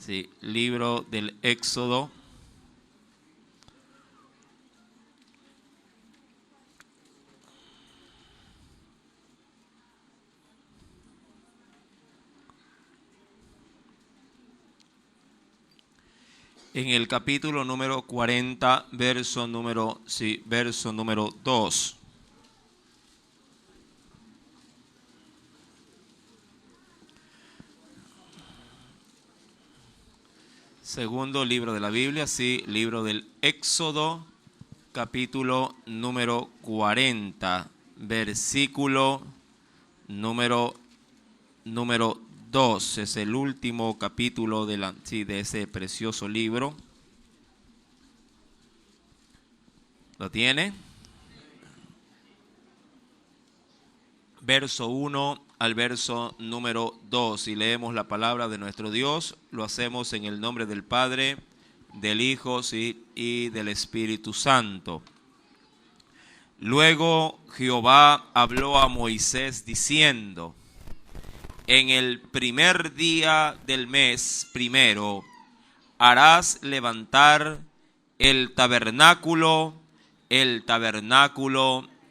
Sí, libro del Éxodo. En el capítulo número 40, verso número 2. Segundo libro de la Biblia, sí, libro del Éxodo, capítulo número 40, versículo número 2. Es el último capítulo de ese precioso libro. ¿Lo tiene? Verso 1 al verso número 2. Y leemos la palabra de nuestro Dios. Lo hacemos en el nombre del Padre, del Hijo, sí, y del Espíritu Santo. Luego Jehová habló a Moisés diciendo: en el primer día del mes primero harás levantar el tabernáculo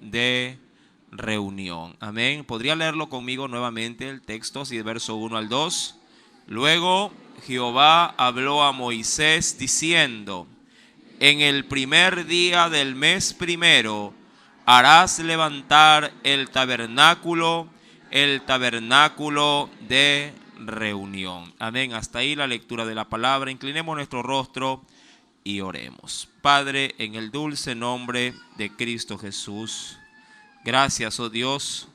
de reunión. Amén. ¿Podría leerlo conmigo nuevamente el texto, así, verso 1 al 2? Luego Jehová habló a Moisés diciendo: en el primer día del mes primero harás levantar el tabernáculo de reunión. Amén. Hasta ahí la lectura de la palabra. Inclinemos nuestro rostro y oremos. Padre, en el dulce nombre de Cristo Jesús, gracias, oh Dios,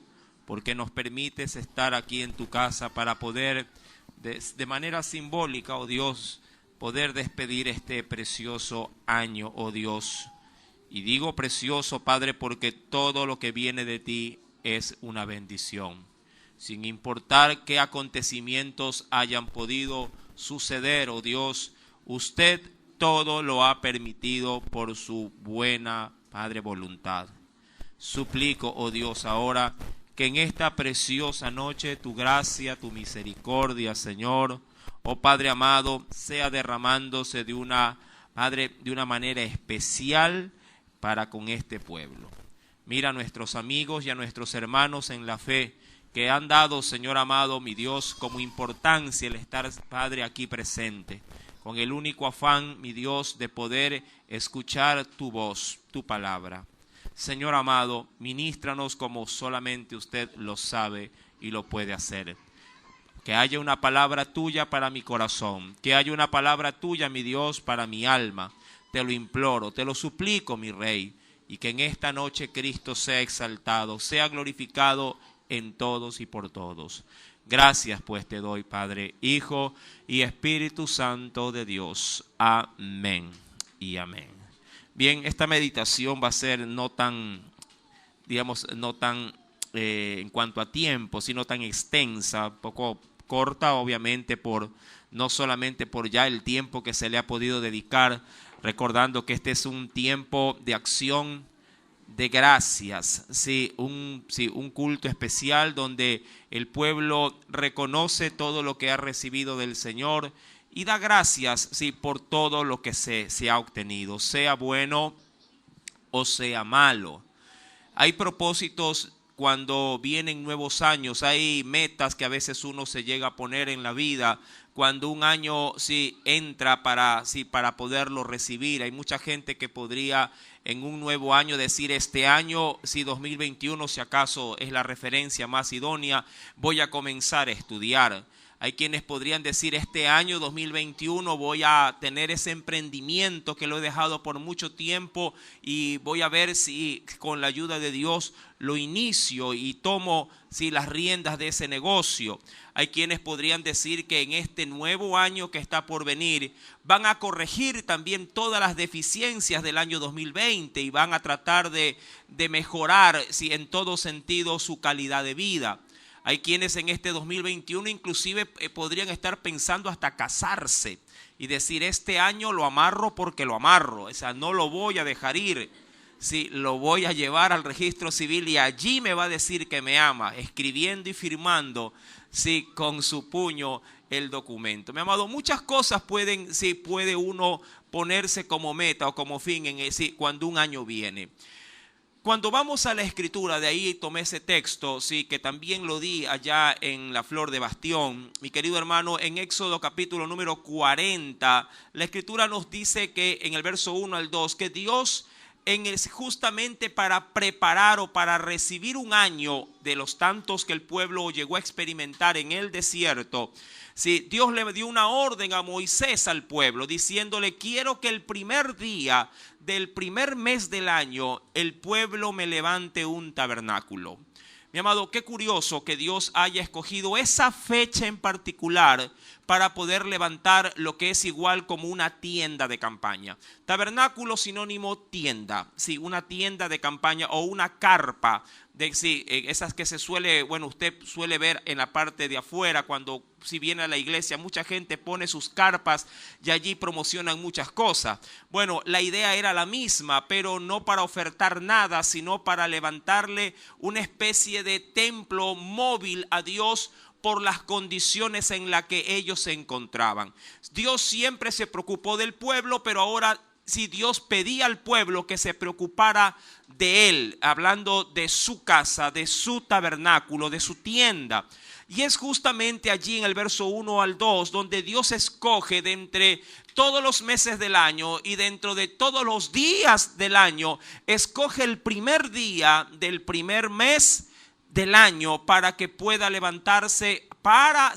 porque nos permites estar aquí en tu casa para poder, de manera simbólica, oh Dios, poder despedir este precioso año, oh Dios. Y digo precioso, Padre, porque todo lo que viene de ti es una bendición. Sin importar qué acontecimientos hayan podido suceder, oh Dios, usted todo lo ha permitido por su buena, Padre, voluntad. Suplico, oh Dios, ahora que en esta preciosa noche tu gracia, tu misericordia, Señor, oh Padre amado, sea derramándose de una, Padre, de una manera especial para con este pueblo. Mira a nuestros amigos y a nuestros hermanos en la fe que han dado, Señor amado, mi Dios, como importancia el estar, Padre, aquí presente, con el único afán, mi Dios, de poder escuchar tu voz, tu palabra. Señor amado, ministranos como solamente usted lo sabe y lo puede hacer. Que haya una palabra tuya para mi corazón, que haya una palabra tuya, mi Dios, para mi alma. Te lo imploro, te lo suplico, mi Rey, y que en esta noche Cristo sea exaltado, sea glorificado en todos y por todos. Gracias pues te doy, Padre, Hijo y Espíritu Santo de Dios. Amén y amén. Bien, esta meditación va a ser no tan, en cuanto a tiempo, sino tan extensa, un poco corta, obviamente, no solamente por ya el tiempo que se le ha podido dedicar, recordando que este es un tiempo de acción de gracias, un culto especial donde el pueblo reconoce todo lo que ha recibido del Señor y da gracias, por todo lo que se ha obtenido, sea bueno o sea malo. Hay propósitos cuando vienen nuevos años, hay metas que a veces uno se llega a poner en la vida cuando un año entra para poderlo recibir. Hay mucha gente que podría en un nuevo año decir: este año, 2021, si acaso es la referencia más idónea, voy a comenzar a estudiar. Hay quienes podrían decir: este año 2021 voy a tener ese emprendimiento que lo he dejado por mucho tiempo y voy a ver si con la ayuda de Dios lo inicio y tomo las riendas de ese negocio. Hay quienes podrían decir que en este nuevo año que está por venir van a corregir también todas las deficiencias del año 2020 y van a tratar de mejorar en todo sentido su calidad de vida. Hay quienes en este 2021 inclusive podrían estar pensando hasta casarse y decir: este año lo amarro porque lo amarro, o sea, no lo voy a dejar ir. sí, lo voy a llevar al registro civil y allí me va a decir que me ama, escribiendo y firmando, sí, con su puño el documento. Mi amado, muchas cosas pueden, sí, puede uno ponerse como meta o como fin sí, cuando un año viene. Cuando vamos a la escritura, de ahí tomé ese texto, sí, que también lo di allá en la Flor de Bastión. Mi querido hermano, en Éxodo capítulo número 40, la escritura nos dice que en el verso 1 al 2, que Dios justamente para preparar o para recibir un año de los tantos que el pueblo llegó a experimentar en el desierto, sí, Dios le dio una orden a Moisés al pueblo diciéndole: quiero que el primer día del primer mes del año el pueblo me levante un tabernáculo. Mi amado, qué curioso que Dios haya escogido esa fecha en particular para poder levantar lo que es igual como una tienda de campaña. Tabernáculo sinónimo tienda, sí, una tienda de campaña o una carpa, sí, esas que se suele, bueno, usted suele ver en la parte de afuera cuando si viene a la iglesia, mucha gente pone sus carpas y allí promocionan muchas cosas. Bueno, la idea era la misma, pero no para ofertar nada, sino para levantarle una especie de templo móvil a Dios por las condiciones en las que ellos se encontraban. Dios siempre se preocupó del pueblo, pero ahora si Dios pedía al pueblo que se preocupara de él, hablando de su casa, de su tabernáculo, de su tienda. Y es justamente allí en el verso 1 al 2 donde Dios escoge de entre todos los meses del año y dentro de todos los días del año, escoge el primer día del primer mes del año para que pueda levantarse para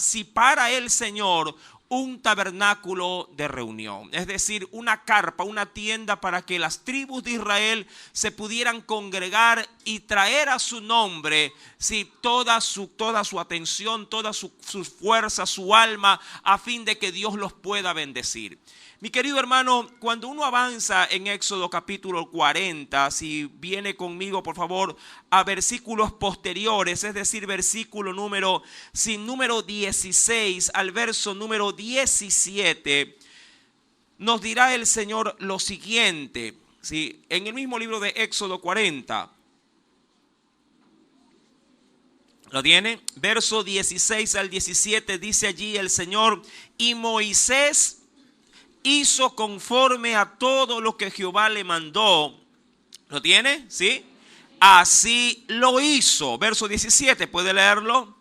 el Señor un tabernáculo de reunión, es decir, una carpa, una tienda para que las tribus de Israel se pudieran congregar y traer a su nombre, sí, toda su atención, toda su fuerza, su alma, a fin de que Dios los pueda bendecir. Mi querido hermano, cuando uno avanza en Éxodo capítulo 40, si viene conmigo por favor a versículos posteriores, es decir, versículo número 16 al verso número 17, nos dirá el Señor lo siguiente, ¿sí? En el mismo libro de Éxodo 40. ¿Lo tiene? Verso 16 al 17 dice allí el Señor: y Moisés hizo conforme a todo lo que Jehová le mandó. ¿Lo tiene? ¿Sí? Así lo hizo. Verso 17, ¿puede leerlo?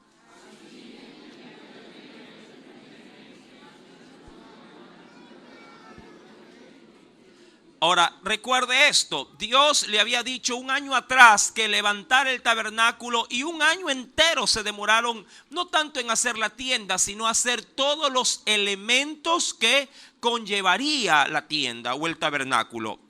Ahora, recuerde esto, Dios le había dicho un año atrás que levantara el tabernáculo y un año entero se demoraron, no tanto en hacer la tienda, sino hacer todos los elementos que conllevaría la tienda o el tabernáculo.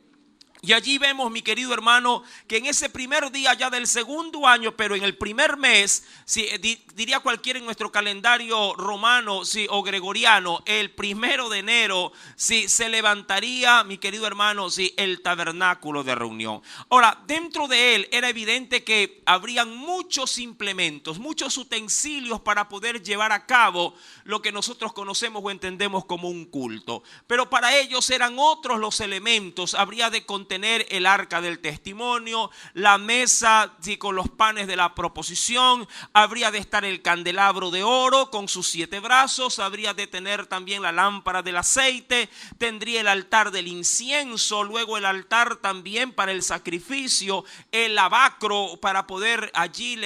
Y allí vemos, mi querido hermano, que en ese primer día ya del segundo año, pero en el primer mes, si, diría cualquiera en nuestro calendario romano, si, o gregoriano, el 1 de enero, si, se levantaría, mi querido hermano, si, el tabernáculo de reunión. Ahora, dentro de él era evidente que habrían muchos implementos, muchos utensilios para poder llevar a cabo lo que nosotros conocemos o entendemos como un culto. Pero para ellos eran otros los elementos. Habría de contener el arca del testimonio, la mesa, sí, con los panes de la proposición, habría de estar el candelabro de oro con sus 7 brazos, habría de tener también la lámpara del aceite, tendría el altar del incienso, luego el altar también para el sacrificio, el lavacro para poder allí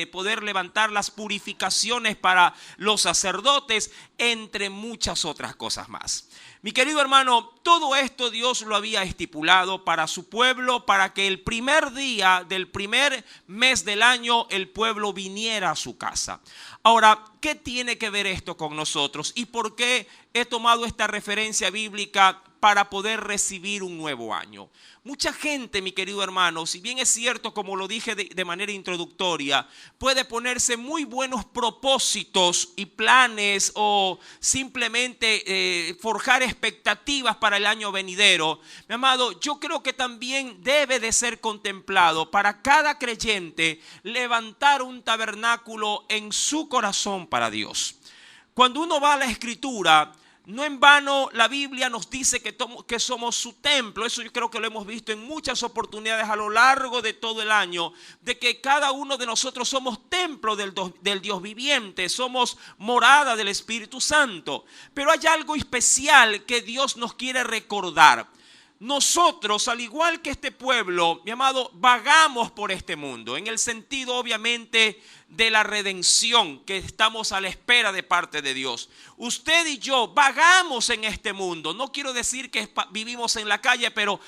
poder levantar las purificaciones para los sacerdotes, entre muchas otras cosas más. Mi querido hermano, todo esto Dios lo había estipulado para su pueblo, para que el primer día del primer mes del año el pueblo viniera a su casa. Ahora, ¿qué tiene que ver esto con nosotros? ¿Y por qué he tomado esta referencia bíblica para poder recibir un nuevo año? Mucha gente, mi querido hermano, si bien es cierto, como lo dije de manera introductoria, puede ponerse muy buenos propósitos y planes o simplemente forjar expectativas para el año venidero. Mi amado, yo creo que también debe de ser contemplado para cada creyente levantar un tabernáculo en su corazón para Dios. Cuando uno va a la Escritura, No en vano la Biblia nos dice que somos su templo. Eso yo creo que lo hemos visto en muchas oportunidades a lo largo de todo el año, de que cada uno de nosotros somos templo del Dios viviente, somos morada del Espíritu Santo. Pero hay algo especial que Dios nos quiere recordar. Nosotros, al igual que este pueblo, mi amado, vagamos por este mundo, en el sentido obviamente de la redención que estamos a la espera de parte de Dios. Usted y yo vagamos en este mundo. No quiero decir que vivimos en la calle, pero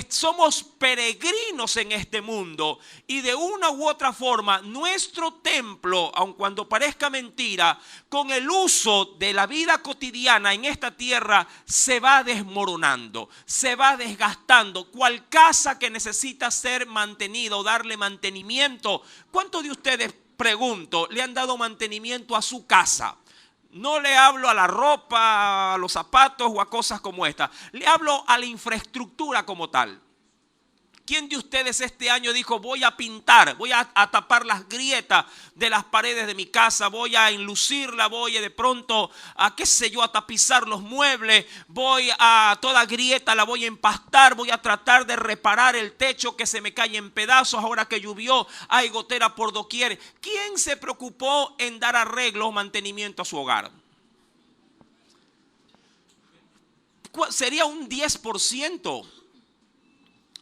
somos peregrinos en este mundo. Y de una u otra forma, nuestro templo, aun cuando parezca mentira, con el uso de la vida cotidiana en esta tierra, se va desmoronando, se va desgastando. Cual casa que necesita ser mantenida o darle mantenimiento. ¿Cuántos de ustedes, pregunto, le han dado mantenimiento a su casa? No le hablo a la ropa, a los zapatos o a cosas como esta. Le hablo a la infraestructura como tal. ¿Quién de ustedes este año dijo: voy a pintar, voy a tapar las grietas de las paredes de mi casa, voy a enlucirla, voy de pronto a, qué sé yo, a tapizar los muebles, voy a toda grieta la voy a empastar, voy a tratar de reparar el techo que se me cae en pedazos ahora que llovió, hay gotera por doquier? ¿Quién se preocupó en dar arreglo o mantenimiento a su hogar? Sería un 10%.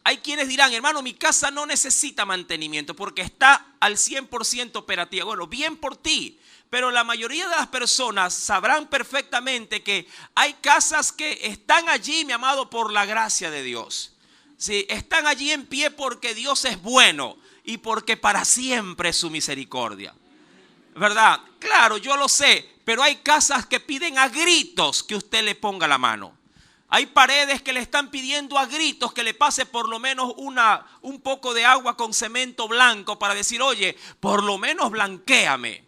Hay quienes dirán: hermano, mi casa no necesita mantenimiento porque está al 100% operativa. Bueno, bien por ti, pero la mayoría de las personas sabrán perfectamente que hay casas que están allí, mi amado, por la gracia de Dios. Sí, están allí en pie porque Dios es bueno y porque para siempre es su misericordia. ¿Verdad? Claro, yo lo sé, pero hay casas que piden a gritos que usted le ponga la mano. Hay paredes que le están pidiendo a gritos que le pase por lo menos un poco de agua con cemento blanco para decir: oye, por lo menos blanquéame,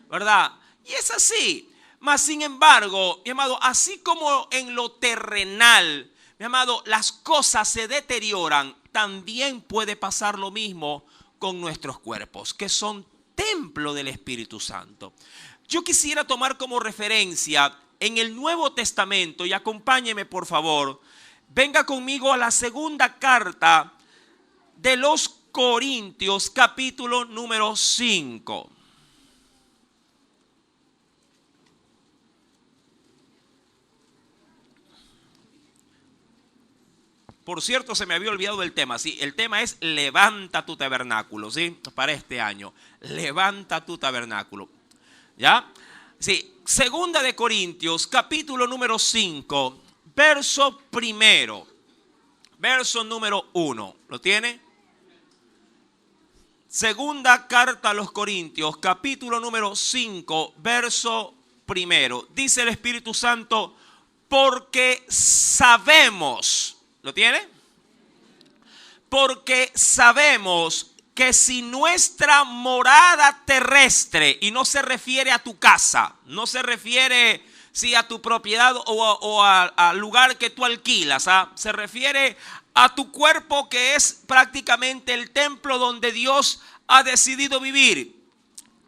¿verdad? Y es así. Mas sin embargo, mi amado, así como en lo terrenal, mi amado, las cosas se deterioran, también puede pasar lo mismo con nuestros cuerpos, que son templo del Espíritu Santo. Yo quisiera tomar como referencia en el Nuevo Testamento, y acompáñeme por favor, venga conmigo a la segunda carta de los Corintios, capítulo número 5. Por cierto, se me había olvidado el tema. Sí, el tema es levanta tu tabernáculo, ¿sí? Para este año, levanta tu tabernáculo. ¿Ya? Sí, segunda de Corintios, capítulo número 5, verso primero, verso número 1. ¿Lo tiene? Segunda carta a los Corintios, capítulo número 5, verso primero. Dice el Espíritu Santo: porque sabemos, ¿lo tiene? Porque sabemos que si nuestra morada terrestre, y no se refiere a tu casa, no se refiere a tu propiedad o al lugar que tú alquilas, se refiere a tu cuerpo, que es prácticamente el templo donde Dios ha decidido vivir.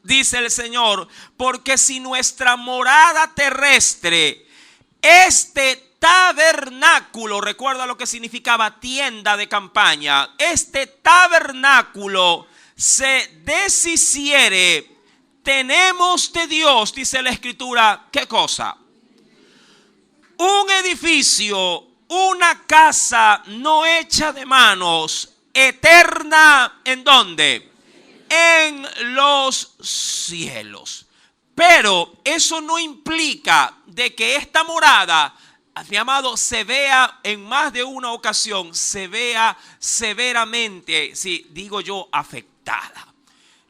Dice el Señor: porque si nuestra morada terrestre, este tabernáculo, recuerda lo que significaba tienda de campaña, este tabernáculo se deshiciere, tenemos de Dios, dice la Escritura, ¿qué cosa? Un edificio, una casa no hecha de manos, eterna, ¿en dónde? En los cielos. Pero eso no implica de que esta morada, mi amado, se vea en más de una ocasión, se vea severamente, sí, digo yo, afectada.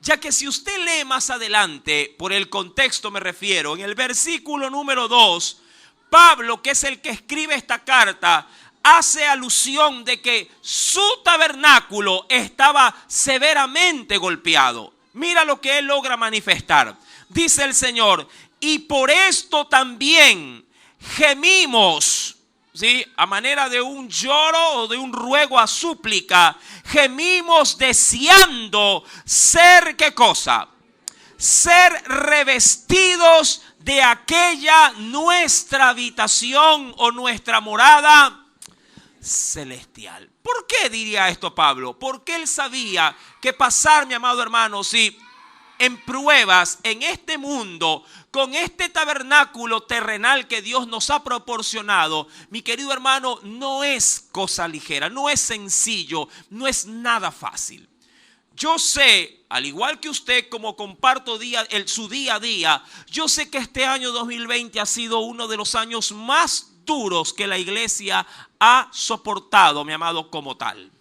Ya que si usted lee más adelante, por el contexto me refiero, en el versículo número 2, Pablo, que es el que escribe esta carta, hace alusión de que su tabernáculo estaba severamente golpeado. Mira lo que él logra manifestar. Dice el Señor: y por esto también gemimos, ¿sí? A manera de un lloro o de un ruego a súplica, gemimos deseando ser, ¿qué cosa? Ser revestidos de aquella nuestra habitación o nuestra morada celestial. ¿Por qué diría esto Pablo? Porque él sabía que pasar, mi amado hermano, sí, en pruebas en este mundo, con este tabernáculo terrenal que Dios nos ha proporcionado, mi querido hermano, no es cosa ligera, no es sencillo, no es nada fácil. Yo sé, al igual que usted, como comparto su día a día, yo sé que este año 2020 ha sido uno de los años más duros que la iglesia ha soportado, mi amado, como tal.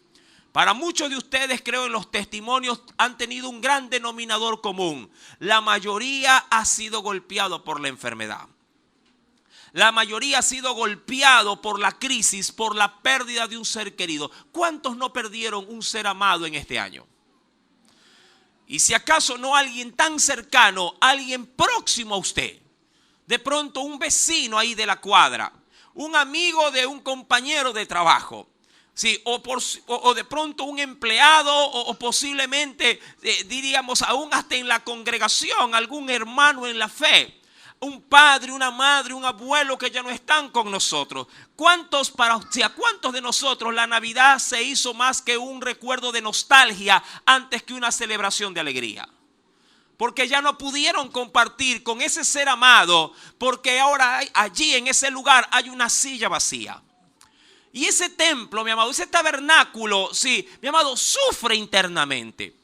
Para muchos de ustedes, creo, en los testimonios han tenido un gran denominador común. La mayoría ha sido golpeado por la enfermedad. La mayoría ha sido golpeado por la crisis, por la pérdida de un ser querido. ¿Cuántos no perdieron un ser amado en este año? Y si acaso no alguien tan cercano, alguien próximo a usted. De pronto un vecino ahí de la cuadra, un amigo de un compañero de trabajo. Sí, o de pronto un empleado o posiblemente diríamos aún hasta en la congregación algún hermano en la fe, un padre, una madre, un abuelo que ya no están con nosotros. ¿Cuántos de nosotros la Navidad se hizo más que un recuerdo de nostalgia antes que una celebración de alegría? Porque ya no pudieron compartir con ese ser amado, porque ahora allí en ese lugar hay una silla vacía. Y ese templo, mi amado, ese tabernáculo, sí, mi amado, sufre internamente.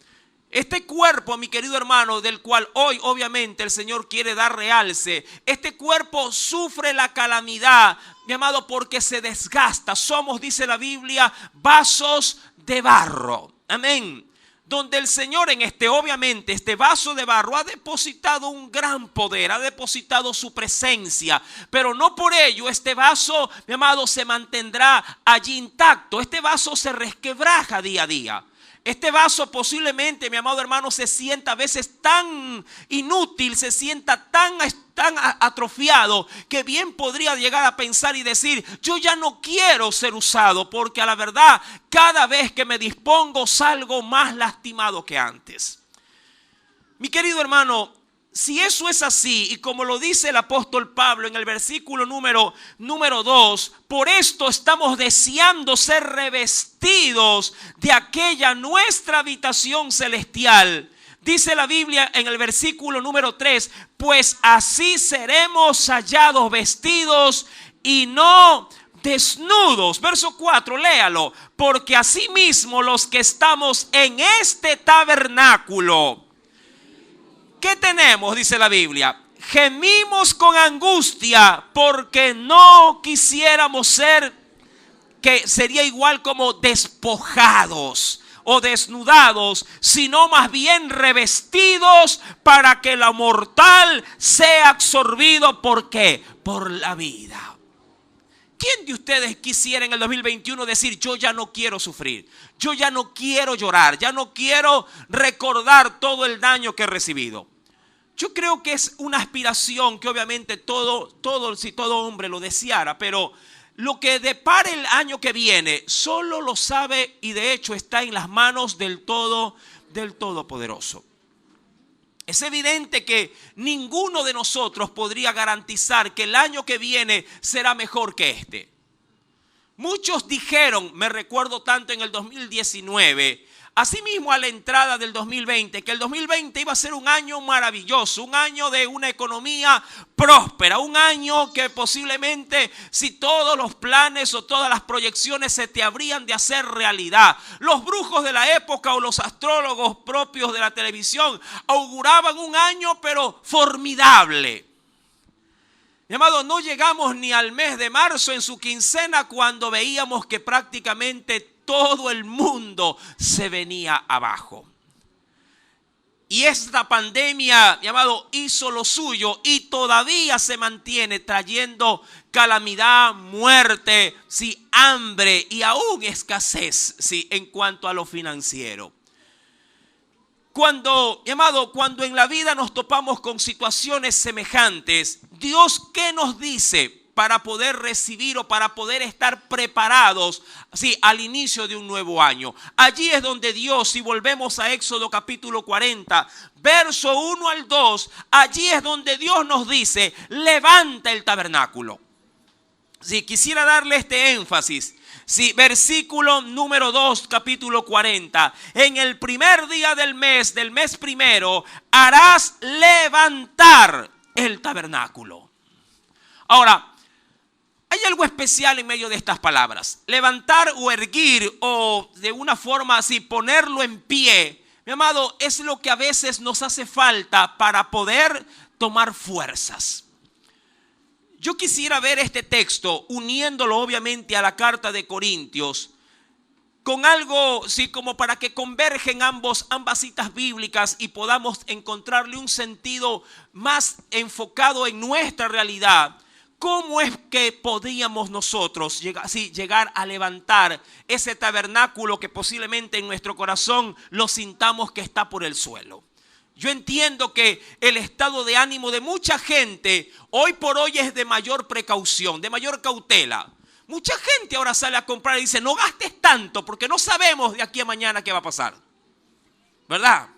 Este cuerpo, mi querido hermano, del cual hoy obviamente el Señor quiere dar realce, este cuerpo sufre la calamidad, mi amado, porque se desgasta. Somos, dice la Biblia, vasos de barro. Amén. Donde el Señor obviamente, este vaso de barro ha depositado un gran poder, ha depositado su presencia, pero no por ello este vaso, mi amado, se mantendrá allí intacto. Este vaso se resquebraja día a día. Este vaso posiblemente, mi amado hermano, se sienta a veces tan inútil, se sienta tan atrofiado, que bien podría llegar a pensar y decir: yo ya no quiero ser usado, porque a la verdad, cada vez que me dispongo salgo más lastimado que antes. Mi querido hermano, si eso es así, y como lo dice el apóstol Pablo en el versículo número 2, por esto estamos deseando ser revestidos de aquella nuestra habitación celestial. Dice la Biblia en el versículo número 3, pues así seremos hallados vestidos y no desnudos. Verso 4, léalo. Porque asimismo los que estamos en este tabernáculo, ¿qué tenemos? Dice la Biblia. Gemimos con angustia porque no quisiéramos ser, que sería igual como despojados o desnudados, sino más bien revestidos para que lo mortal sea absorbido. ¿Por qué? Por la vida. ¿Quién de ustedes quisiera en el 2021 decir: yo ya no quiero sufrir, yo ya no quiero llorar, ya no quiero recordar todo el daño que he recibido? Yo creo que es una aspiración que obviamente todo hombre lo deseara, pero lo que depara el año que viene solo lo sabe, y de hecho está en las manos del Todopoderoso. Es evidente que ninguno de nosotros podría garantizar que el año que viene será mejor que este. Muchos dijeron, me recuerdo tanto en el 2019, asimismo a la entrada del 2020, que el 2020 iba a ser un año maravilloso, un año de una economía próspera, un año que posiblemente, si todos los planes o todas las proyecciones se te habrían de hacer realidad. Los brujos de la época o los astrólogos propios de la televisión auguraban un año pero formidable. Mi amado, no llegamos ni al mes de marzo en su quincena cuando veíamos que prácticamente todo el mundo se venía abajo. Y esta pandemia, mi amado, hizo lo suyo y todavía se mantiene trayendo calamidad, muerte, sí, hambre y aún escasez, sí, en cuanto a lo financiero. Cuando, mi amado, cuando en la vida nos topamos con situaciones semejantes, Dios, ¿qué nos dice? para poder recibir o para poder estar preparados, sí, al inicio de un nuevo año. Allí es donde Dios, si volvemos a Éxodo capítulo 40, verso 1 al 2, allí es donde Dios nos dice, levanta el tabernáculo. Si quisiera darle este énfasis, sí, versículo número 2, capítulo 40. En el primer día del mes primero, harás levantar el tabernáculo. Ahora, hay algo especial en medio de estas palabras. Levantar o erguir o de una forma así ponerlo en pie, mi amado, es lo que a veces nos hace falta para poder tomar fuerzas. Yo quisiera ver este texto uniéndolo obviamente a la carta de Corintios con algo, sí, como para que convergen ambas citas bíblicas y podamos encontrarle un sentido más enfocado en nuestra realidad. ¿Cómo es que podríamos nosotros llegar a levantar ese tabernáculo que posiblemente en nuestro corazón lo sintamos que está por el suelo? Yo entiendo que el estado de ánimo de mucha gente hoy por hoy es de mayor precaución, de mayor cautela. Mucha gente ahora sale a comprar y dice, no gastes tanto porque no sabemos de aquí a mañana qué va a pasar. ¿Verdad?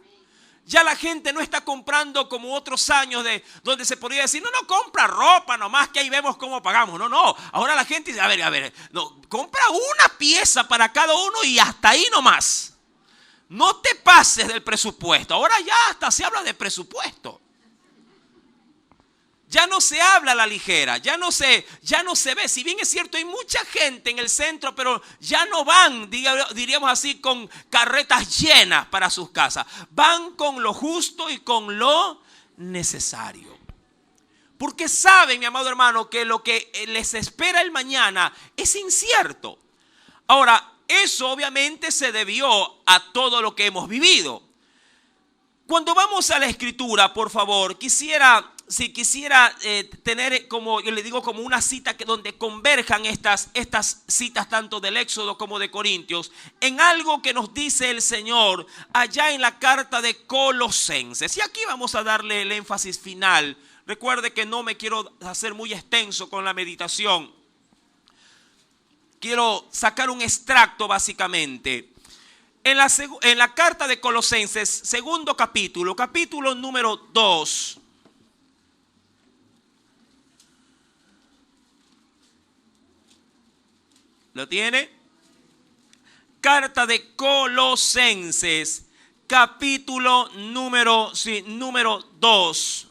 Ya la gente no está comprando como otros años de donde se podría decir, no, compra ropa nomás que ahí vemos cómo pagamos. No, ahora la gente dice, a ver, no, compra una pieza para cada uno y hasta ahí nomás. No te pases del presupuesto. Ahora ya hasta se habla de presupuesto. Ya no se habla a la ligera, ya no se ve. Si bien es cierto, hay mucha gente en el centro, pero ya no van, diríamos así, con carretas llenas para sus casas. Van con lo justo y con lo necesario. Porque saben, mi amado hermano, que lo que les espera el mañana es incierto. Ahora, eso obviamente se debió a todo lo que hemos vivido. Cuando vamos a la Escritura, por favor, quisiera tener, como yo le digo, como una cita donde converjan estas citas tanto del Éxodo como de Corintios en algo que nos dice el Señor allá en la carta de Colosenses. Y aquí vamos a darle el énfasis final. Recuerde que no me quiero hacer muy extenso con la meditación. Quiero sacar un extracto básicamente. En la carta de Colosenses, segundo capítulo número 2. ¿Lo tiene? Carta de Colosenses, capítulo número 2.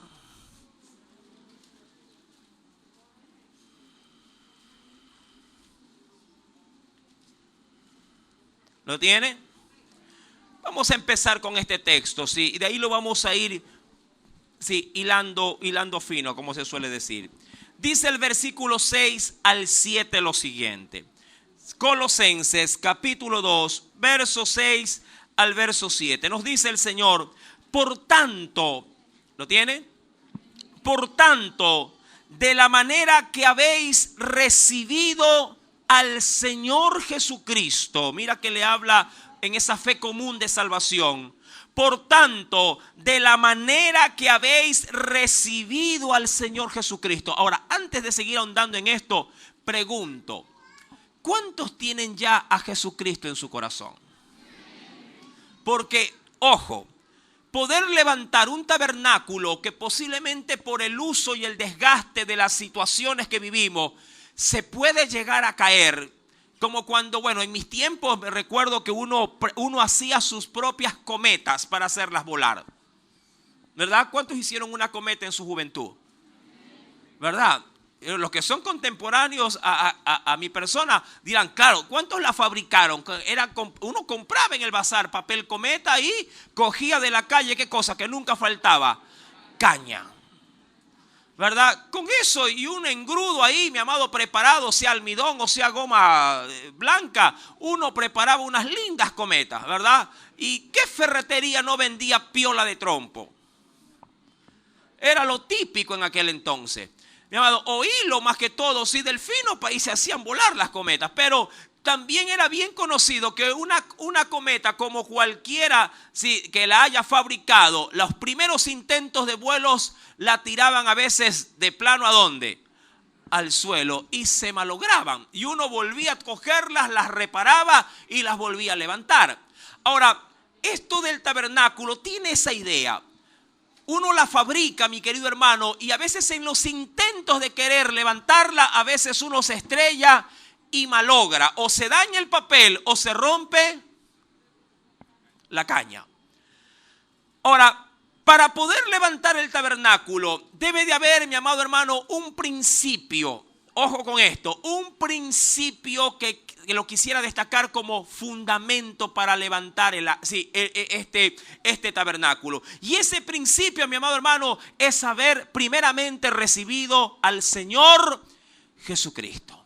¿Lo tiene? Vamos a empezar con este texto, ¿sí? Y de ahí lo vamos a ir, sí, hilando fino, como se suele decir. Dice el versículo 6 al 7 lo siguiente. Colosenses capítulo 2, verso 6 al verso 7. Nos dice el Señor, por tanto, ¿lo tiene? Por tanto, de la manera que habéis recibido al Señor Jesucristo. Mira que le habla en esa fe común de salvación. Por tanto, de la manera que habéis recibido al Señor Jesucristo. Ahora, antes de seguir ahondando en esto, pregunto, ¿cuántos tienen ya a Jesucristo en su corazón? Porque, ojo, poder levantar un tabernáculo que posiblemente por el uso y el desgaste de las situaciones que vivimos, se puede llegar a caer. Como cuando, bueno, en mis tiempos me recuerdo que uno hacía sus propias cometas para hacerlas volar. ¿Verdad? ¿Cuántos hicieron una cometa en su juventud? ¿Verdad? Los que son contemporáneos a mi persona dirán, claro, ¿cuántos la fabricaron? Uno compraba en el bazar papel cometa y cogía de la calle, ¿qué cosa? Que nunca faltaba, caña. ¿Verdad? Con eso y un engrudo ahí, mi amado, preparado, sea almidón o sea goma blanca, uno preparaba unas lindas cometas, ¿verdad? ¿Y qué ferretería no vendía piola de trompo? Era lo típico en aquel entonces. Mi amado, o hilo más que todo, sí, del fino país se hacían volar las cometas, pero también era bien conocido que una cometa como cualquiera, sí, que la haya fabricado, los primeros intentos de vuelos la tiraban a veces de plano ¿a dónde? al suelo y se malograban. Y uno volvía a cogerlas, las reparaba y las volvía a levantar. Ahora, esto del tabernáculo tiene esa idea. Uno la fabrica, mi querido hermano, y a veces en los intentos de querer levantarla, a veces uno se estrella y malogra. O se daña el papel o se rompe la caña. Ahora, para poder levantar el tabernáculo, debe de haber, mi amado hermano, un principio. Ojo con esto, un principio que lo quisiera destacar como fundamento para levantar este tabernáculo. Y ese principio, mi amado hermano, es haber primeramente recibido al Señor Jesucristo.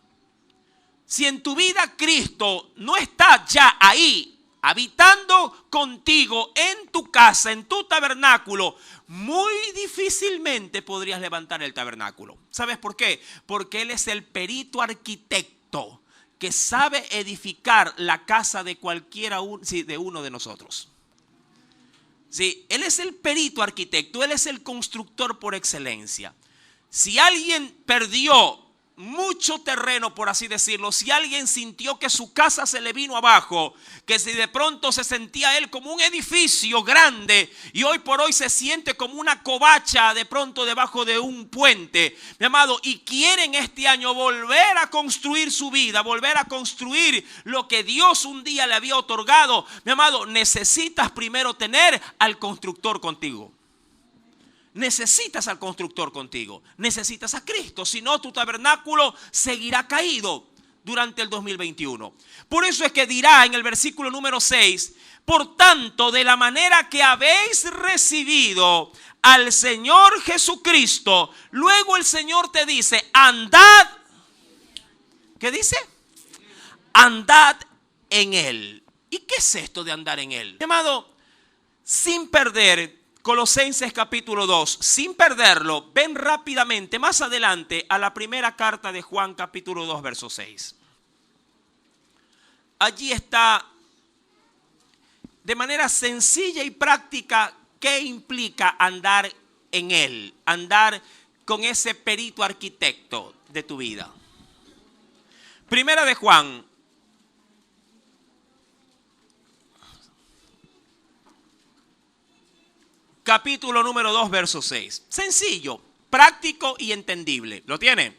Si en tu vida Cristo no está ya ahí, habitando contigo en tu casa, en tu tabernáculo, muy difícilmente podrías levantar el tabernáculo. ¿Sabes por qué? Porque Él es el perito arquitecto que sabe edificar la casa de de uno de nosotros. Sí, Él es el perito arquitecto, Él es el constructor por excelencia. Si alguien perdió mucho terreno, por así decirlo, si alguien sintió que su casa se le vino abajo, que si de pronto se sentía él como un edificio grande y hoy por hoy se siente como una covacha de pronto debajo de un puente, mi amado, y quieren este año volver a construir su vida, volver a construir lo que Dios un día le había otorgado, mi amado, necesitas primero tener al constructor contigo. Necesitas al constructor contigo, necesitas a Cristo, si no tu tabernáculo seguirá caído durante el 2021. Por eso es que dirá en el versículo número 6, por tanto, de la manera que habéis recibido al Señor Jesucristo, luego el Señor te dice, andad, ¿qué dice? Andad en Él. ¿Y qué es esto de andar en Él? Amado, sin perder Colosenses capítulo 2, sin perderlo, ven rápidamente más adelante a la primera carta de Juan capítulo 2, verso 6. Allí está de manera sencilla y práctica qué implica andar en Él, andar con ese perito arquitecto de tu vida. Primera de Juan capítulo número 2, verso 6. Sencillo, práctico y entendible. ¿Lo tiene?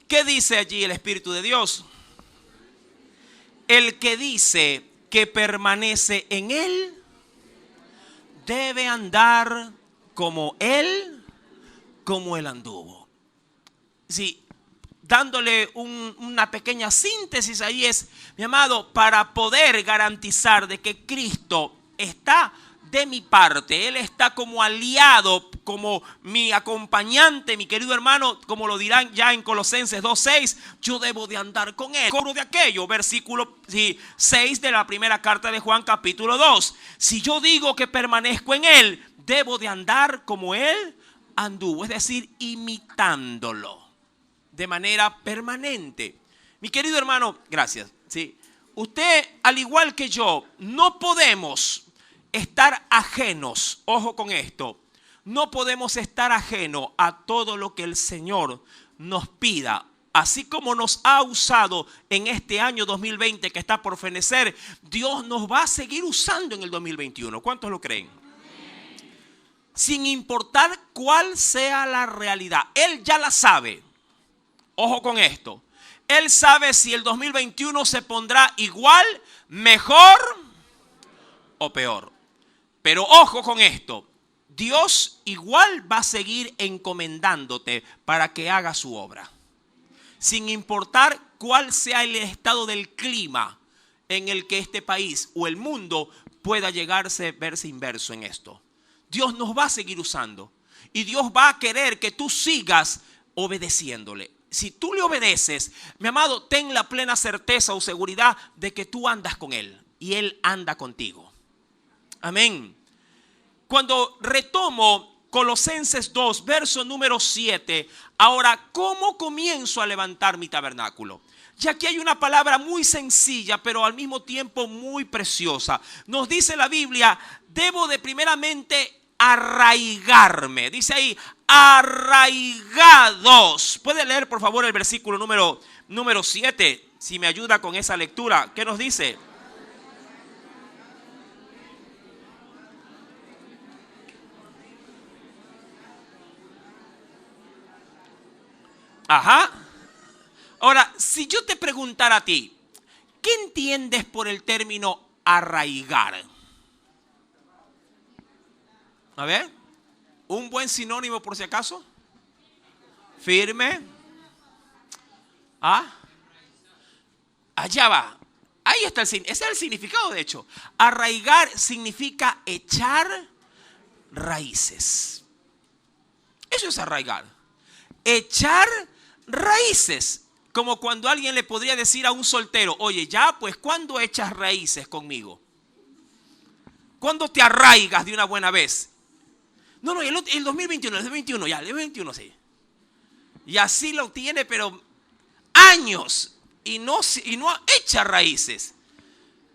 ¿Qué dice allí el Espíritu de Dios? El que dice que permanece en Él debe andar como Él anduvo. Sí, dándole una pequeña síntesis ahí es, mi amado, para poder garantizar de que Cristo está de mi parte, Él está como aliado, como mi acompañante, mi querido hermano, como lo dirán ya en Colosenses 2:6, yo debo de andar con Él. Cobro de aquello, versículo 6 de la primera carta de Juan capítulo 2. Si yo digo que permanezco en Él, debo de andar como Él anduvo, es decir, imitándolo de manera permanente. Mi querido hermano, gracias. ¿Sí? Usted, al igual que yo, no podemos estar ajenos, ojo con esto, no podemos estar ajenos a todo lo que el Señor nos pida. Así como nos ha usado en este año 2020 que está por fenecer, Dios nos va a seguir usando en el 2021. ¿Cuántos lo creen? Sin importar cuál sea la realidad, Él ya la sabe. Ojo con esto, Él sabe si el 2021 se pondrá igual, mejor o peor. Pero ojo con esto, Dios igual va a seguir encomendándote para que haga su obra. Sin importar cuál sea el estado del clima en el que este país o el mundo pueda verse inmerso en esto. Dios nos va a seguir usando y Dios va a querer que tú sigas obedeciéndole. Si tú le obedeces, mi amado, ten la plena certeza o seguridad de que tú andas con Él y Él anda contigo. Amén. Cuando retomo Colosenses 2, verso número 7, ahora, ¿cómo comienzo a levantar mi tabernáculo? Y aquí hay una palabra muy sencilla, pero al mismo tiempo muy preciosa. Nos dice la Biblia, debo de primeramente arraigarme. Dice ahí, arraigados. ¿Puede leer por favor el versículo número 7? Si me ayuda con esa lectura. ¿Qué nos dice? Ajá. Ahora, si yo te preguntara a ti, ¿qué entiendes por el término arraigar? A ver, un buen sinónimo por si acaso. Firme. Ah, allá va. Ahí está ese es el significado, de hecho. Arraigar significa echar raíces. Eso es arraigar. Echar raíces. Como cuando alguien le podría decir a un soltero, oye, ya, pues, ¿cuándo echas raíces conmigo? ¿Cuándo te arraigas de una buena vez? No, el 2021, el 2021, ya, el 2021 sí. Y así lo tiene, pero años, y no echa raíces.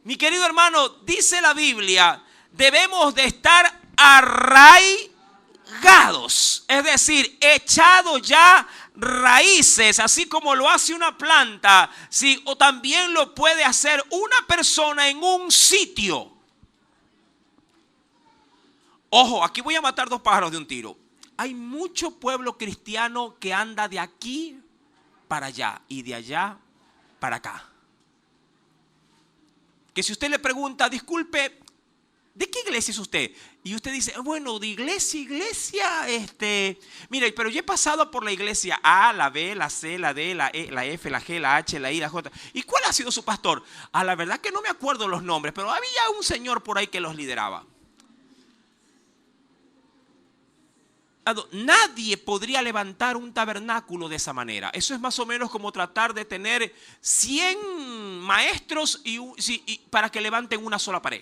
Mi querido hermano, dice la Biblia, debemos de estar arraigados, es decir, echado ya raíces, así como lo hace una planta, ¿sí? O también lo puede hacer una persona en un sitio. Ojo, aquí voy a matar dos pájaros de un tiro. Hay mucho pueblo cristiano que anda de aquí para allá y de allá para acá. Que si usted le pregunta, disculpe, ¿de qué iglesia es usted? Y usted dice, bueno, de iglesia, mire, pero yo he pasado por la iglesia A, la B, la C, la D, la E, la F, la G, la H, la I, la J. ¿Y cuál ha sido su pastor? La verdad que no me acuerdo los nombres, pero había un señor por ahí que los lideraba. Nadie podría levantar un tabernáculo de esa manera. Eso es más o menos como tratar de tener 100 maestros y para que levanten una sola pared.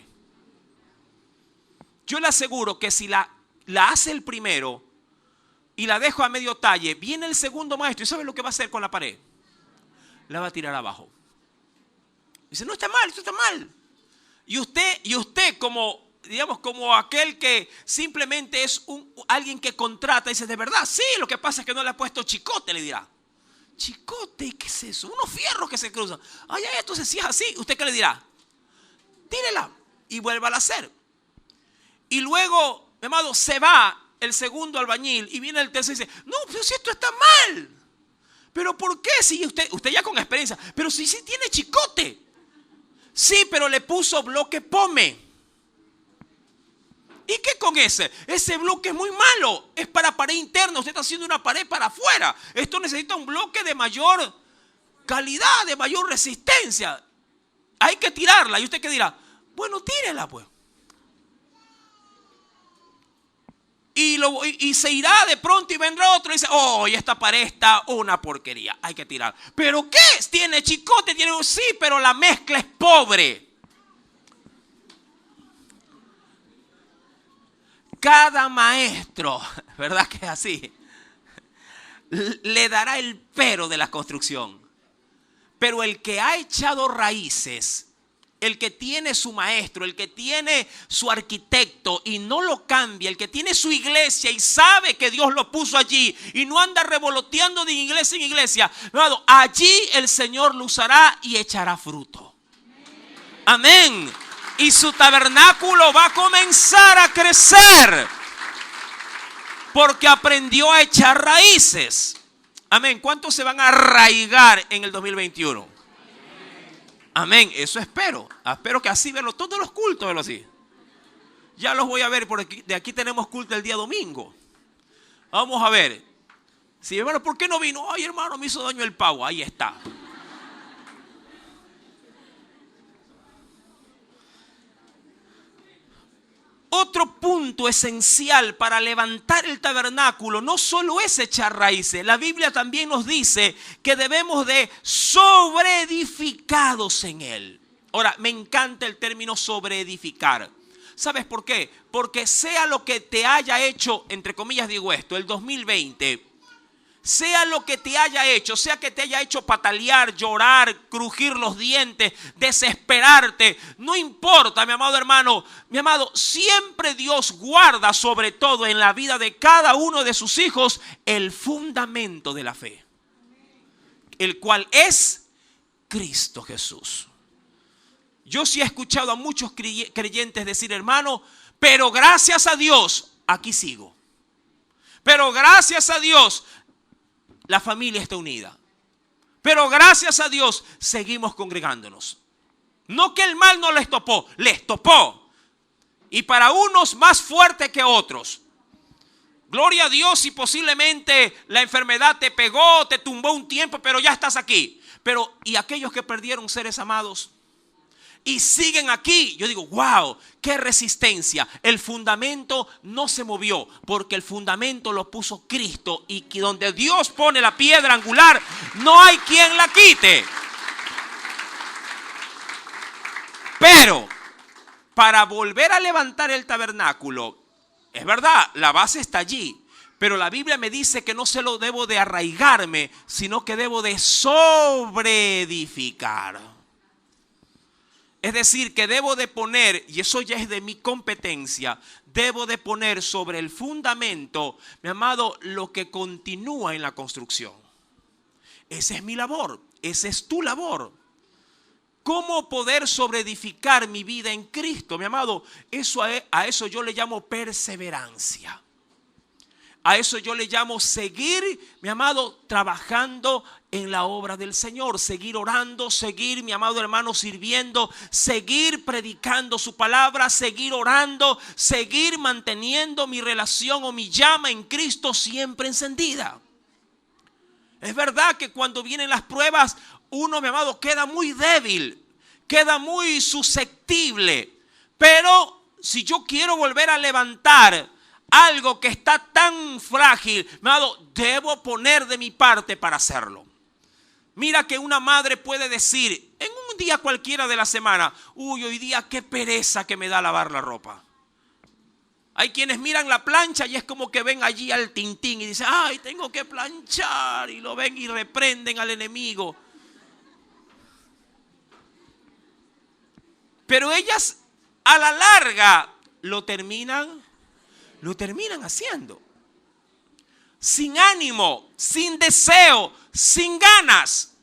Yo le aseguro que si la hace el primero y la dejo a medio talle, viene el segundo maestro y ¿sabe lo que va a hacer con la pared? La va a tirar abajo. Dice, no está mal, esto está mal. Y usted como, digamos, como aquel que simplemente es alguien que contrata y dice, de verdad, sí, lo que pasa es que no le ha puesto chicote, le dirá. ¿Chicote? ¿Qué es eso? Unos fierros que se cruzan. Ay, entonces si es así, ¿usted qué le dirá? Tírela y vuélvala a hacer. Y luego, mi amado, se va el segundo albañil y viene el tercero y dice, no, pero si esto está mal. ¿Pero por qué? Si usted ya con experiencia, pero si tiene chicote. Sí, pero le puso bloque pome. ¿Y qué con ese? Ese bloque es muy malo. Es para pared interna. Usted está haciendo una pared para afuera. Esto necesita un bloque de mayor calidad, de mayor resistencia. Hay que tirarla. ¿Y usted qué dirá? Bueno, tírela pues. Y se irá de pronto y vendrá otro y dice, oh, y esta pared está una porquería. Hay que tirar. ¿Pero qué? ¿Tiene chicote? Sí, pero la mezcla es pobre. Cada maestro, ¿verdad que es así? Le dará el pero de la construcción. Pero el que ha echado raíces, el que tiene su maestro, el que tiene su arquitecto y no lo cambia, el que tiene su iglesia y sabe que Dios lo puso allí y no anda revoloteando de iglesia en iglesia, allí el Señor lo usará y echará fruto. Amén. Y su tabernáculo va a comenzar a crecer porque aprendió a echar raíces. Amén. ¿Cuántos se van a arraigar en el 2021? Amén. Eso espero. Espero que así verlo todos los cultos, verlo así. Ya los voy a ver por aquí. De aquí tenemos culto el día domingo. Vamos a ver. Sí, hermano, ¿por qué no vino? Ay, hermano, me hizo daño el pavo. Ahí está. Otro punto esencial para levantar el tabernáculo no solo es echar raíces. La Biblia también nos dice que debemos de sobreedificados en él. Ahora, me encanta el término sobreedificar. ¿Sabes por qué? Porque sea lo que te haya hecho, entre comillas digo esto, el 2020, Sea lo que te haya hecho, sea que te haya hecho patalear, llorar, crujir los dientes, desesperarte, no importa, mi amado hermano, mi amado, siempre Dios guarda sobre todo en la vida de cada uno de sus hijos el fundamento de la fe, el cual es Cristo Jesús. Yo sí he escuchado a muchos creyentes decir, hermano, pero gracias a Dios, aquí sigo. Pero gracias a Dios, la familia está unida. Pero gracias a Dios, seguimos congregándonos. No que el mal no les topó. Y para unos más fuerte que otros. Gloria a Dios si posiblemente la enfermedad te pegó, te tumbó un tiempo, pero ya estás aquí. Pero, ¿y aquellos que perdieron seres amados? Y siguen aquí. Yo digo, wow, qué resistencia. El fundamento no se movió porque el fundamento lo puso Cristo. Y que donde Dios pone la piedra angular, no hay quien la quite. Pero para volver a levantar el tabernáculo, es verdad, la base está allí. Pero la Biblia me dice que no se lo debo de arraigarme, sino que debo de sobreedificar. Es decir, que debo de poner, y eso ya es de mi competencia, debo de poner sobre el fundamento, mi amado, lo que continúa en la construcción. Esa es mi labor, esa es tu labor. ¿Cómo poder sobreedificar mi vida en Cristo, mi amado? A eso yo le llamo perseverancia. A eso yo le llamo seguir, mi amado, trabajando en la obra del Señor. Seguir orando, seguir, mi amado hermano, sirviendo, seguir predicando su palabra, seguir orando, seguir manteniendo mi relación o mi llama en Cristo siempre encendida. Es verdad que cuando vienen las pruebas, uno, mi amado, queda muy débil, queda muy susceptible. Pero si yo quiero volver a levantar algo que está tan frágil, mi amado, debo poner de mi parte para hacerlo. Mira que una madre puede decir en un día cualquiera de la semana, uy, hoy día qué pereza que me da lavar la ropa. Hay quienes miran la plancha y es como que ven allí al Tintín y dicen, ay, tengo que planchar, y lo ven y reprenden al enemigo. Pero ellas a la larga lo terminan haciendo. Sin ánimo, sin deseo, sin ganas.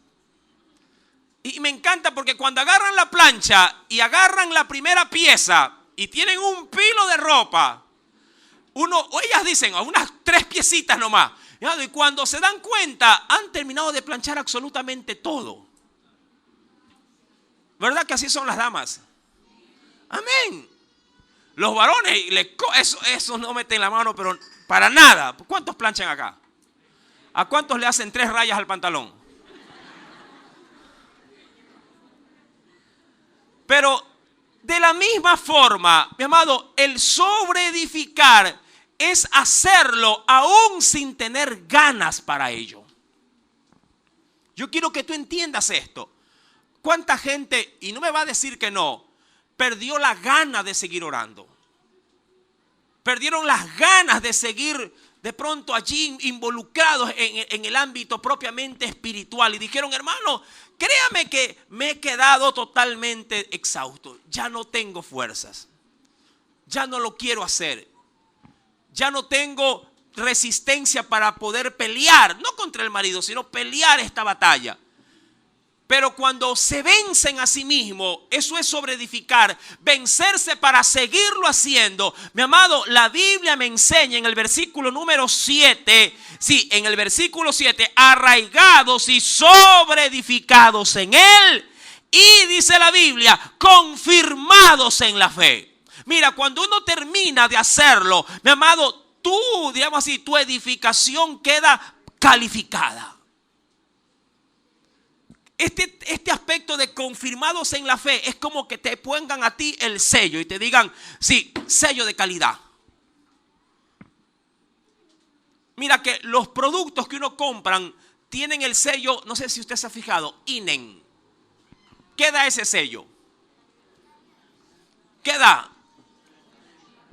Y me encanta porque cuando agarran la plancha y agarran la primera pieza y tienen un pilo de ropa, ellas dicen, unas 3 piecitas nomás. Y cuando se dan cuenta, han terminado de planchar absolutamente todo. ¿Verdad que así son las damas? Amén. Los varones, eso no meten la mano, pero para nada. ¿Cuántos planchan acá? ¿A cuántos le hacen 3 rayas al pantalón? Pero de la misma forma, mi amado, el sobreedificar es hacerlo aún sin tener ganas para ello. Yo quiero que tú entiendas esto. ¿Cuánta gente, y no me va a decir que no, perdió la gana de seguir orando? Perdieron las ganas de seguir de pronto allí involucrados en el ámbito propiamente espiritual. Y dijeron, hermano, créame que me he quedado totalmente exhausto. Ya no tengo fuerzas. Ya no lo quiero hacer. Ya no tengo resistencia para poder pelear. No contra el marido, sino pelear esta batalla. Pero cuando se vencen a sí mismos, eso es sobreedificar, vencerse para seguirlo haciendo. Mi amado, la Biblia me enseña en el versículo número 7, sí, en el versículo 7, arraigados y sobreedificados en Él. Y dice la Biblia, confirmados en la fe. Mira, cuando uno termina de hacerlo, mi amado, digamos así, tu edificación queda calificada. Este aspecto de confirmados en la fe es como que te pongan a ti el sello y te digan, sí, sello de calidad. Mira que los productos que uno compran tienen el sello, no sé si usted se ha fijado, INEN. ¿Qué da ese sello? ¿Qué da?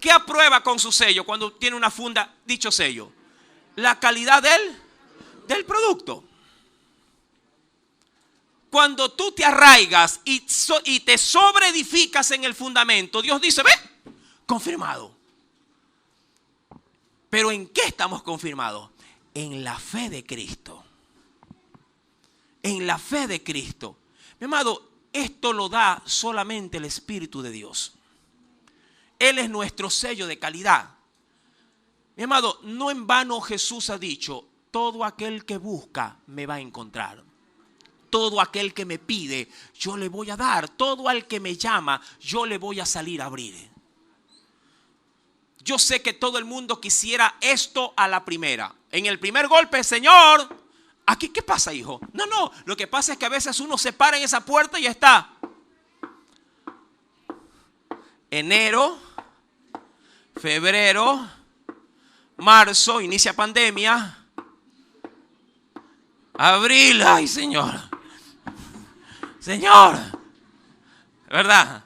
¿Qué aprueba con su sello cuando tiene una funda, dicho sello? La calidad del del producto. Cuando tú te arraigas y te sobreedificas en el fundamento, Dios dice, ve, confirmado. Pero ¿en qué estamos confirmados? En la fe de Cristo. En la fe de Cristo. Mi amado, esto lo da solamente el Espíritu de Dios. Él es nuestro sello de calidad. Mi amado, no en vano Jesús ha dicho, todo aquel que busca me va a encontrar. Todo aquel que me pide, yo le voy a dar. Todo al que me llama, yo le voy a salir a abrir. Yo sé que todo el mundo quisiera esto a la primera. En el primer golpe, Señor, ¿aquí qué pasa, hijo? No, lo que pasa es que a veces uno se para en esa puerta y ya está. Enero, febrero, marzo, inicia pandemia. Abril, ay Señor. Señor, ¿verdad?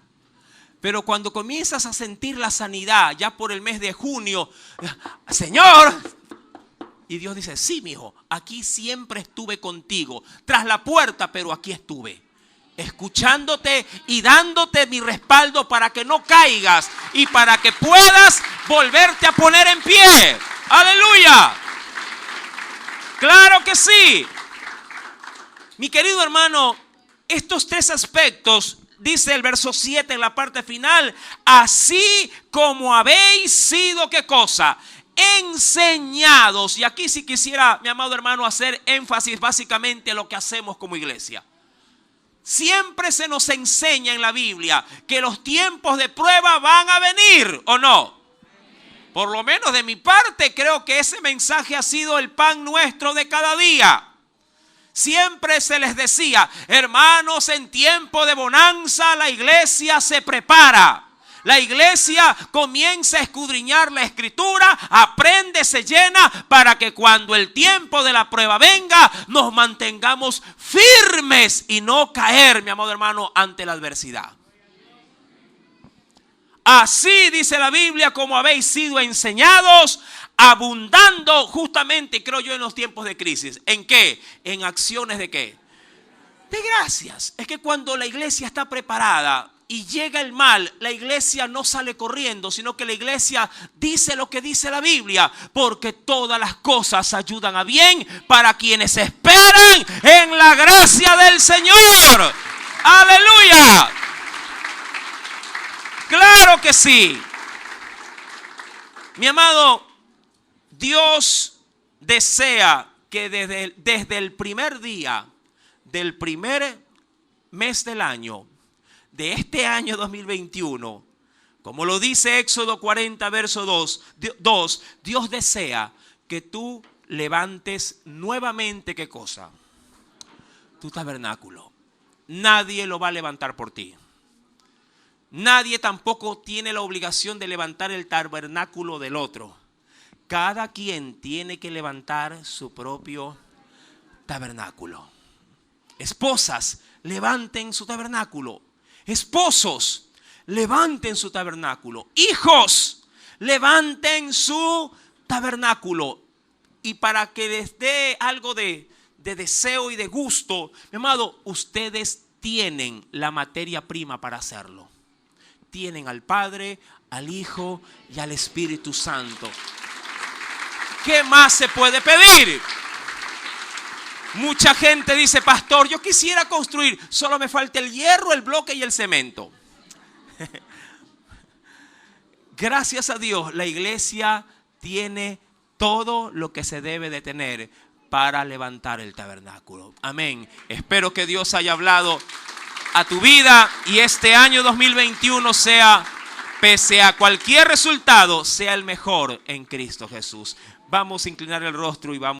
Pero cuando comienzas a sentir la sanidad, ya por el mes de junio, Señor, y Dios dice, sí, mi hijo, aquí siempre estuve contigo, tras la puerta, pero aquí estuve, escuchándote y dándote mi respaldo para que no caigas y para que puedas volverte a poner en pie. ¡Aleluya! ¡Claro que sí! Mi querido hermano, estos tres aspectos, dice el verso 7 en la parte final, así como habéis sido, ¿qué cosa? Enseñados. Y aquí sí quisiera, mi amado hermano, hacer énfasis básicamente en lo que hacemos como iglesia. Siempre se nos enseña en la Biblia que los tiempos de prueba van a venir, ¿o no? Por lo menos de mi parte creo que ese mensaje ha sido el pan nuestro de cada día. Siempre se les decía, hermanos, en tiempo de bonanza la iglesia se prepara. La iglesia comienza a escudriñar la escritura, aprende, se llena para que cuando el tiempo de la prueba venga nos mantengamos firmes y no caer, mi amado hermano, ante la adversidad. Así dice la Biblia, como habéis sido enseñados, abundando justamente, creo yo, en los tiempos de crisis. ¿En qué? En acciones de qué? De gracias. Es que cuando la iglesia está preparada y llega el mal, la iglesia no sale corriendo, sino que la iglesia dice lo que dice la Biblia, porque todas las cosas ayudan a bien para quienes esperan en la gracia del Señor. ¡Aleluya! ¡Claro que sí! Mi amado, Dios desea que desde el primer día del primer mes del año, de este año 2021, como lo dice Éxodo 40, verso 2, Dios desea que tú levantes nuevamente, ¿qué cosa? Tu tabernáculo. Nadie lo va a levantar por ti. Nadie tampoco tiene la obligación de levantar el tabernáculo del otro. Cada quien tiene que levantar su propio tabernáculo. Esposas, levanten su tabernáculo. Esposos, levanten su tabernáculo. Hijos, levanten su tabernáculo. Y para que les dé algo de deseo y de gusto, mi amado, ustedes tienen la materia prima para hacerlo. Tienen al Padre, al Hijo y al Espíritu Santo. ¿Qué más se puede pedir? Mucha gente dice, pastor, yo quisiera construir, solo me falta el hierro, el bloque y el cemento. Gracias a Dios, la iglesia tiene todo lo que se debe de tener para levantar el tabernáculo. Amén. Espero que Dios haya hablado a tu vida y este año 2021 sea, pese a cualquier resultado, sea el mejor en Cristo Jesús. Vamos a inclinar el rostro y vamos